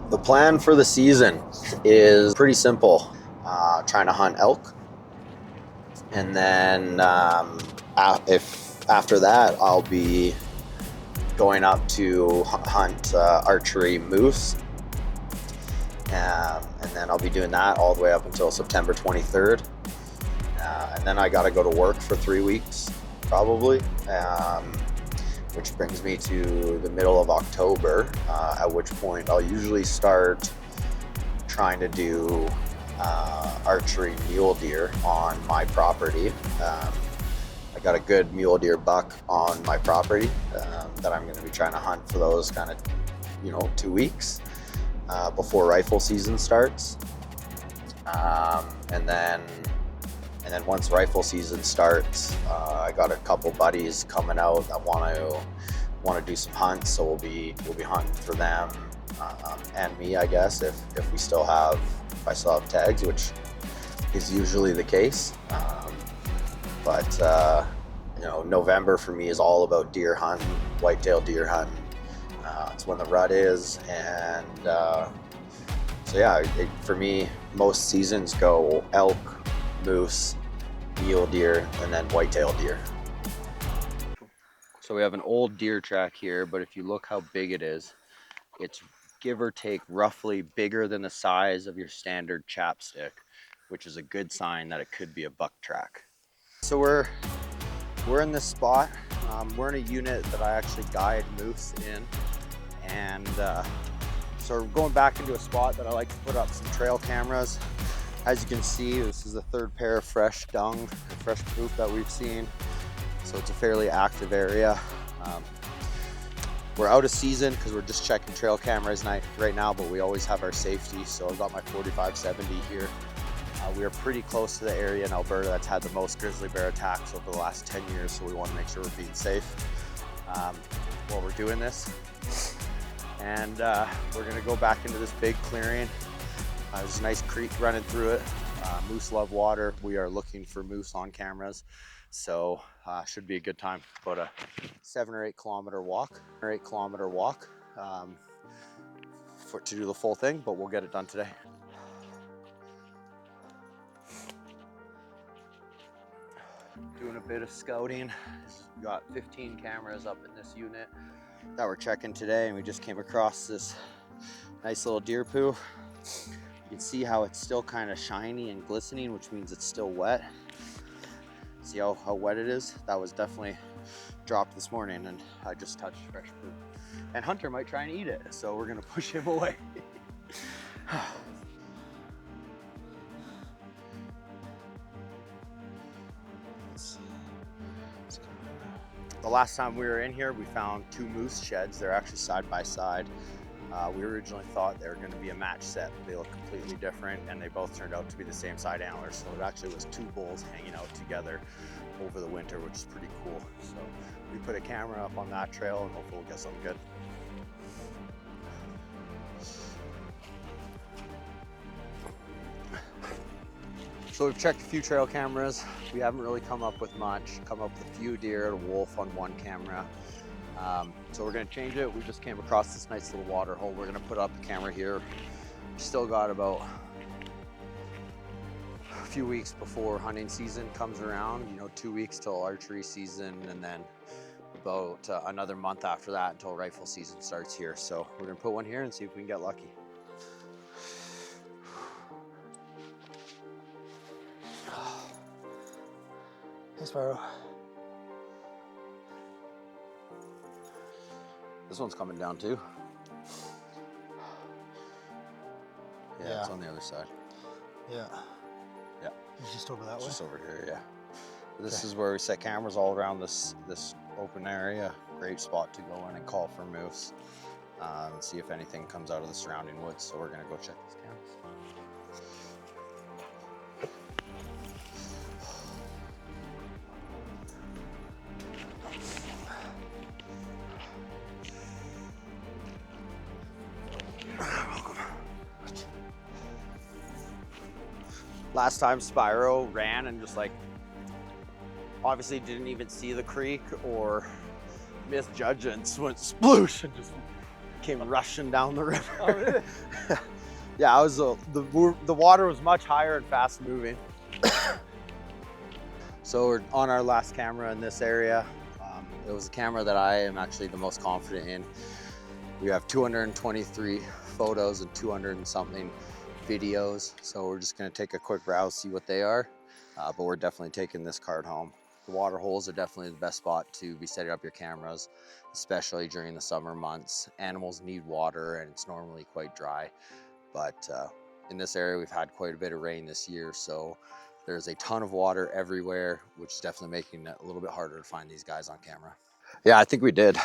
The plan for the season is pretty simple. Trying to hunt elk, and then if after that, I'll be going up to hunt archery moose, and then I'll be doing that all the way up until September 23rd, and then I got to go to work for 3 weeks probably. Which brings me to the middle of October, at which point I'll usually start trying to do archery mule deer on my property. I got a good mule deer buck on my property that I'm going to be trying to hunt for those kind of, 2 weeks before rifle season starts. And then once rifle season starts, I got a couple buddies coming out that want to do some hunts, so we'll be hunting for them and me, I guess, if I still have tags, which is usually the case. But November for me is all about deer hunting, whitetail deer hunting. It's when the rut is, and for me, most seasons go elk, moose, mule deer, and then whitetail deer. So we have an old deer track here, but if you look how big it is, it's give or take roughly bigger than the size of your standard chapstick, which is a good sign that it could be a buck track. So we're in this spot. We're in a unit that I actually guide moose in, and so we're going back into a spot that I like to put up some trail cameras. As you can see, this is the third pair of fresh dung, fresh poop that we've seen. So it's a fairly active area. We're out of season because we're just checking trail cameras right now, but we always have our safety. So I've got my 4570 here. We are pretty close to the area in Alberta that's had the most grizzly bear attacks over the last 10 years. So we want to make sure we're being safe while we're doing this. And we're gonna go back into this big clearing. There's a nice creek running through it. Moose love water. We are looking for moose on cameras. So should be a good time. About a 7 or 8 kilometer walk, to do the full thing, but we'll get it done today. Doing a bit of scouting. We've got 15 cameras up in this unit that we're checking today, and we just came across this nice little deer poo. You can see how it's still kind of shiny and glistening, which means it's still wet. See how wet it is? That was definitely dropped this morning, and I just touched fresh poop. And Hunter might try and eat it, so we're gonna push him away. The last time we were in here, we found 2 moose sheds. They're actually side by side. We originally thought they were going to be a match set. They look completely different, and they both turned out to be the same side antlers. So it actually was 2 bulls hanging out together over the winter, which is pretty cool. So we put a camera up on that trail, and hopefully we'll get something good. So we've checked a few trail cameras. We haven't really come up with much. Come up with a few deer, a wolf on one camera. So we're gonna change it. We just came across this nice little water hole. We're gonna put up a camera here. Still got about a few weeks before hunting season comes around, 2 weeks till archery season, and then about another month after that until rifle season starts here. So we're gonna put one here and see if we can get lucky. Hey, Sparrow. This one's coming down too. Yeah, it's on the other side. Yeah. Yeah. It's just over that way? Just over here, yeah. This is where we set cameras all around this open area. Great spot to go in and call for moose and see if anything comes out of the surrounding woods. So we're gonna go check these cameras. Last time Spyro ran and just obviously didn't even see the creek or misjudged and went sploosh and just came rushing down the river. Oh, really? Yeah, I was the water was much higher and fast moving. So we're on our last camera in this area. It was a camera that I am actually the most confident in. We have 223 photos and 200 and something videos. So we're just gonna take a quick browse, see what they are. But we're definitely taking this card home. The water holes are definitely the best spot to be setting up your cameras, especially during the summer months. Animals need water and it's normally quite dry. But in this area, we've had quite a bit of rain this year. So there's a ton of water everywhere, which is definitely making it a little bit harder to find these guys on camera. Yeah, I think we did.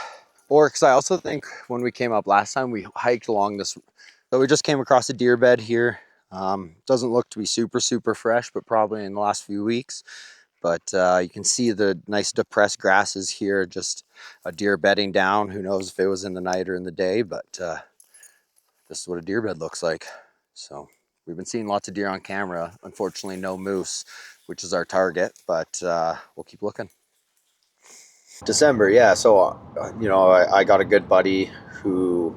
Or because I also think when we came up last time, we hiked along this. So we just came across a deer bed here. Doesn't look to be super fresh, but probably in the last few weeks. But you can see the nice depressed grasses here, just a deer bedding down. Who knows if it was in the night or in the day, but this is what a deer bed looks like. So we've been seeing lots of deer on camera. Unfortunately, no moose, which is our target, but we'll keep looking. December, yeah. So, you know, I got a good buddy who's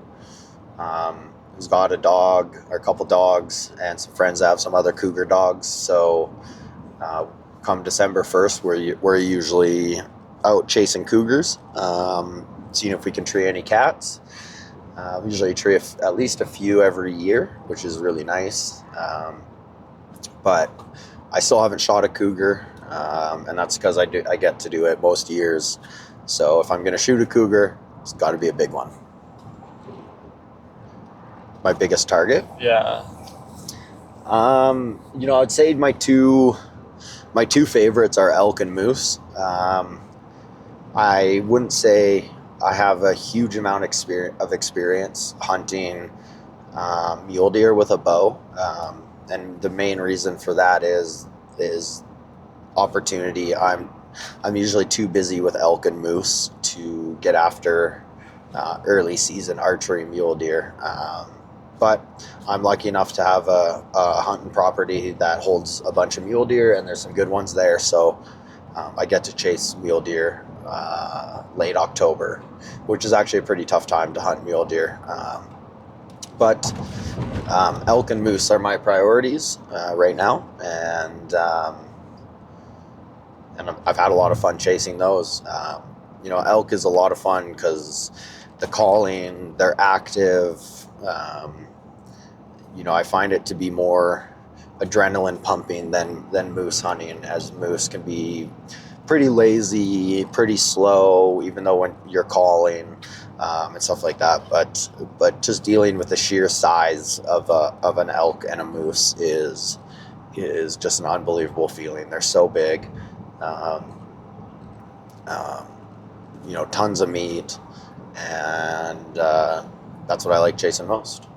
got a dog or a couple dogs and some friends that have some other cougar dogs. So come December 1st, we're usually out chasing cougars, seeing if we can tree any cats. We usually tree at least a few every year, which is really nice. But I still haven't shot a cougar, and that's because I get to do it most years. So if I'm going to shoot a cougar, it's got to be a big one. My biggest target? Yeah. You know, I'd say my two favorites are elk and moose. I wouldn't say I have a huge amount of experience hunting mule deer with a bow, and the main reason for that is opportunity. I'm usually too busy with elk and moose to get after early season archery mule deer. But I'm lucky enough to have a hunting property that holds a bunch of mule deer, and there's some good ones there. So I get to chase mule deer late October, which is actually a pretty tough time to hunt mule deer. But elk and moose are my priorities right now, and I've had a lot of fun chasing those. You know, elk is a lot of fun because the calling, they're active. You know, I find it to be more adrenaline pumping than moose hunting, as moose can be pretty lazy, pretty slow, even though when you're calling and stuff like that. But just dealing with the sheer size of an elk and a moose is just an unbelievable feeling. They're so big. You know, tons of meat, and that's what I like chasing most.